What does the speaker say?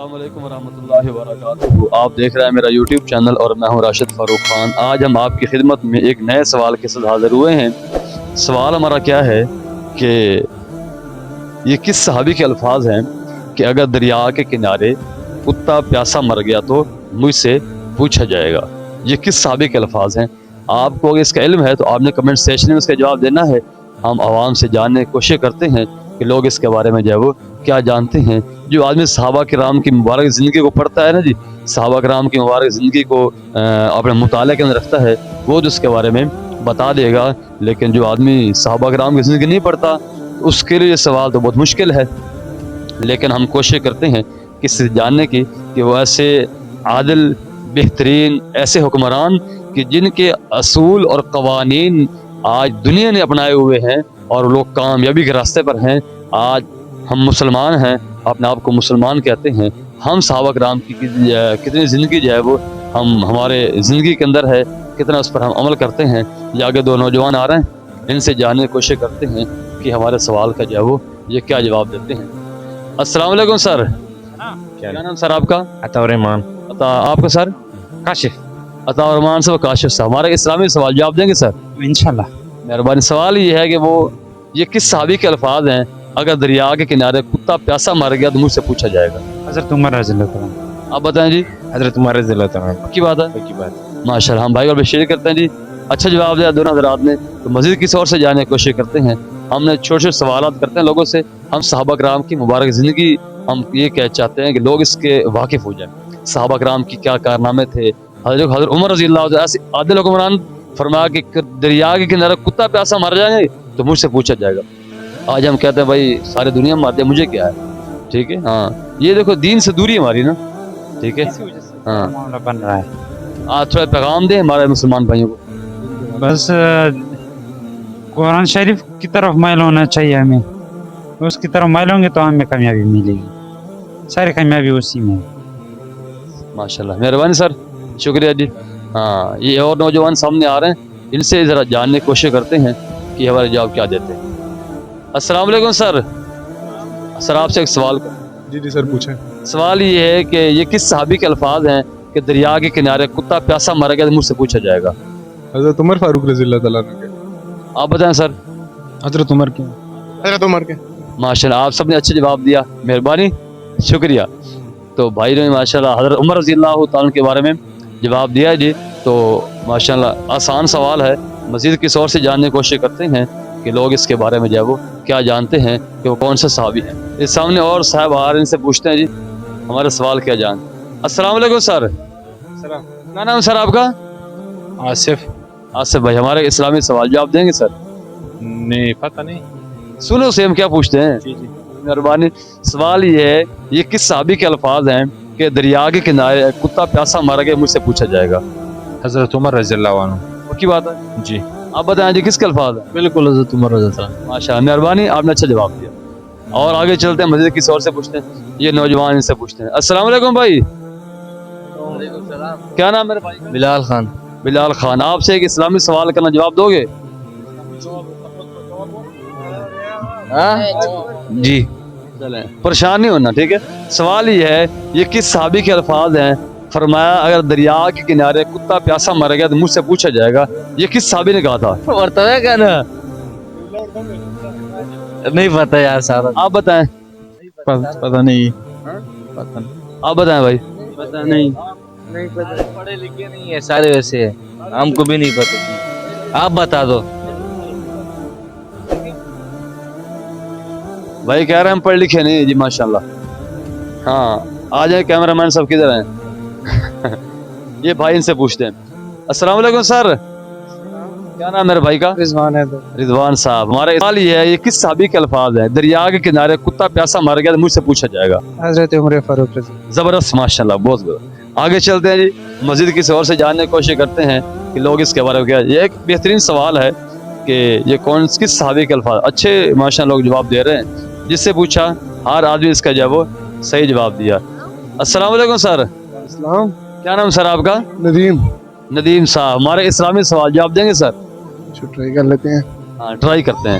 السلام علیکم ورحمۃ اللہ وبرکاتہ. آپ دیکھ رہے ہیں میرا یوٹیوب چینل اور میں ہوں راشد فاروق خان. آج ہم آپ کی خدمت میں ایک نئے سوال کے ساتھ حاضر ہوئے ہیں. سوال ہمارا کیا ہے کہ یہ کس صحابی کے الفاظ ہیں کہ اگر دریا کے کنارے کتا پیاسا مر گیا تو مجھ سے پوچھا جائے گا. یہ کس صحابی کے الفاظ ہیں؟ آپ کو اگر اس کا علم ہے تو آپ نے کمنٹ سیکشن میں اس کا جواب دینا ہے. ہم عوام سے جاننے کی کوشش کرتے ہیں کہ لوگ اس کے بارے میں جو ہے وہ کیا جانتے ہیں. جو آدمی صحابہ کرام کی مبارک زندگی کو پڑھتا ہے نا جی، صحابہ کرام کی مبارک زندگی کو اپنے مطالعے کے اندر رکھتا ہے، وہ جو اس کے بارے میں بتا دے گا. لیکن جو آدمی صحابہ کرام کی زندگی نہیں پڑھتا اس کے لیے یہ سوال تو بہت مشکل ہے. لیکن ہم کوشش کرتے ہیں کہ اس سے جاننے کی کہ وہ ایسے عادل بہترین ایسے حکمران کہ جن کے اصول اور قوانین آج دنیا نے اپنائے ہوئے ہیں اور لوگ کامیابی کے راستے پر ہیں. آج ہم مسلمان ہیں، اپنے آپ کو مسلمان کہتے ہیں. ہم صحابہ کرام کی کتنی زندگی جو ہے وہ ہمارے زندگی کے اندر ہے، کتنا اس پر ہم عمل کرتے ہیں. یہ آگے دو نوجوان آ رہے ہیں، ان سے جاننے کی کوشش کرتے ہیں کہ ہمارے سوال کا جو ہے وہ یہ کیا جواب دیتے ہیں. السلام علیکم سر. کیا نام سر آپ کا؟ عطا الرحمان. آپ کا سر؟ کاشف. عطا الرحمان صاحب کاشف صاحب. ہمارے اسلامی سوال جواب دیں گے سر انشاءاللہ. مہربانی. سوال یہ ہے کہ وہ یہ کس صحابی کے الفاظ ہیں اگر دریا کے کنارے کتا پیاسا مر گیا تو مجھ سے پوچھا جائے گا؟ حضرت عمر رضی اللہ تعالیٰ. آپ بتائیں جی. حضرت عمر رضی اللہ تعالیٰ. کی بات ہے؟ کی بات. ماشاء اللہ. ہم بھائی اور بشیر کرتے ہیں جی. اچھا جواب دیا دونوں حضرات نے. تو مزید کسی اور سے جاننے کی کوشش کرتے ہیں. ہم نے چھوٹے چھوٹے سوالات کرتے ہیں لوگوں سے. ہم صحابہ کرام کی مبارک زندگی ہم یہ کہہ چاہتے ہیں کہ لوگ اس کے واقف ہو جائیں. صحابہ کرام کی کیا کارنامے تھے. حضرت عمر رضی اللہ عنہ ایسے عادل حکمران فرمایا کہ دریا کے کنارے کتا پیاسا مر جائیں گے تو مجھ سے پوچھا جائے گا. آج ہم کہتے ہیں بھائی سارے دنیا میں مارتے ہیں، مجھے کیا ہے. ٹھیک ہے. ہاں یہ دیکھو دین سے دوری ہماری نا. ٹھیک ہے. ہاں معاملہ بن رہا ہے. آج تھوڑا پیغام دیں ہمارے مسلمان بھائیوں کو. بس قرآن شریف کی طرف مائل ہونا چاہیے ہمیں. اس کی طرف مائل ہوں گے تو ہمیں کامیابی ملے گی. ساری کامیابی اسی میں. ماشاء اللہ. مہربانی سر. شکریہ جی. ہاں یہ اور نوجوان سامنے آ رہے ہیں، ان سے ذرا جاننے کی کوشش کرتے ہیں کہ ہمارے جواب کیا دیتے ہیں. السلام علیکم سر. سر آپ سے ایک سوال جی سر پوچھیں. سوال یہ ہے کہ یہ کس صحابی کے الفاظ ہیں کہ دریا کے کنارے کتا پیاسا مر گیا تو مجھ سے پوچھا جائے گا؟ حضرت عمر فاروق رضی اللہ تعالیٰ عنہ کے. آپ بتائیں سر. حضرت عمر کے. حضرت عمر کے. ماشاء اللہ. آپ سب نے اچھا جواب دیا، مہربانی شکریہ. تو بھائی نے ماشاء اللہ حضرت عمر رضی اللہ تعالیٰ کے بارے میں جواب دیا جی. تو ماشاء اللہ آسان سوال ہے. مزید کس اور سے جاننے کی کوشش کرتے ہیں کہ لوگ اس کے بارے میں جو ہے وہ کیا جانتے ہیں کہ وہ کون سے صحابی ہیں. اس سامنے اور صاحب آ رہے ہیں، ان سے پوچھتے ہیں جی ہمارا سوال کیا جان. السلام علیکم سر. کیا نام سر آپ کا؟ آصف. آصف بھائی. ہمارے اسلامی سوال جواب دیں گے سر؟ نہیں پتہ نہیں. سنو سے ہم کیا پوچھتے ہیں. جی جی. مہربانی. سوال یہ ہے یہ کس صحابی کے الفاظ ہیں کہ دریا کے کنارے کتا پیاسا مر گیا مجھ سے پوچھا جائے گا؟ حضرت عمر رضی اللہ عنہ. وہ کی بات ہے جی. آپ بتائیں جی کس کے الفاظ ہیں؟ بالکل حضرت عمر رضی اللہ عنہ. ماشاء اللہ. مہربانی آپ نے اچھا جواب دیا. اور آگے چلتے ہیں مزید کسی اور سے پوچھتے ہیں. یہ نوجوان ان سے پوچھتے ہیں. السلام علیکم بھائی. کیا نام میرے بھائی؟ بلال خان. بلال خان. آپ سے ایک اسلامی سوال کرنا، جواب دو گے؟ جی. چلیں پریشان نہیں ہونا. ٹھیک ہے. سوال یہ ہے یہ کس صحابی کے الفاظ ہیں فرمایا اگر دریا کے کنارے کتا پیاسا مر گیا تو مجھ سے پوچھا جائے گا؟ یہ کس صحابی نے کہا تھا؟ نہیں پتہ یار سارا. آپ بتائیں. پتہ نہیں. آپ بتائیں بھائی. پتہ نہیں. نہیں پتہ. پڑھے لکھے نہیں ہے سارے ویسے ہیں. ہم کو بھی نہیں پتہ. آپ بتا دو. بھائی کہہ رہے ہیں ہم پڑھ لکھے نہیں جی. ماشاء اللہ. ہاں آ جائیں کیمرہ مین سب کدھر ہیں؟ یہ بھائی ان سے پوچھتے ہیں. السلام علیکم سر. کیا نام میرے بھائی کا؟ رضوان ہے. رضوان صاحب. ہمارا سوال یہ ہے یہ کس صحابی کے الفاظ ہیں دریا کے کنارے کتا پیاسا مر گیا تو مجھ سے پوچھا جائے گا؟ حضرت عمر فاروق رضی. زبردست. ماشاء اللہ بہت بہت. آگے چلتے ہیں جی. مزید کسی اور سے جاننے کی کوشش کرتے ہیں کہ لوگ اس کے بارے میں کیا. یہ ایک بہترین سوال ہے کہ یہ کس صحابی کے الفاظ. اچھے ماشاء اللہ لوگ جواب دے رہے ہیں. جس سے پوچھا ہر آدمی اس کا جو ہے وہ صحیح جواب دیا. السلام علیکم سر. اسلام. کیا نام سر آپ کا؟ ندیم. ندیم صاحب. ہمارے اسلامی سوال جواب دیں گے سر؟ ٹرائی کر لیتے ہیں. ہاں ٹرائی کرتے ہیں.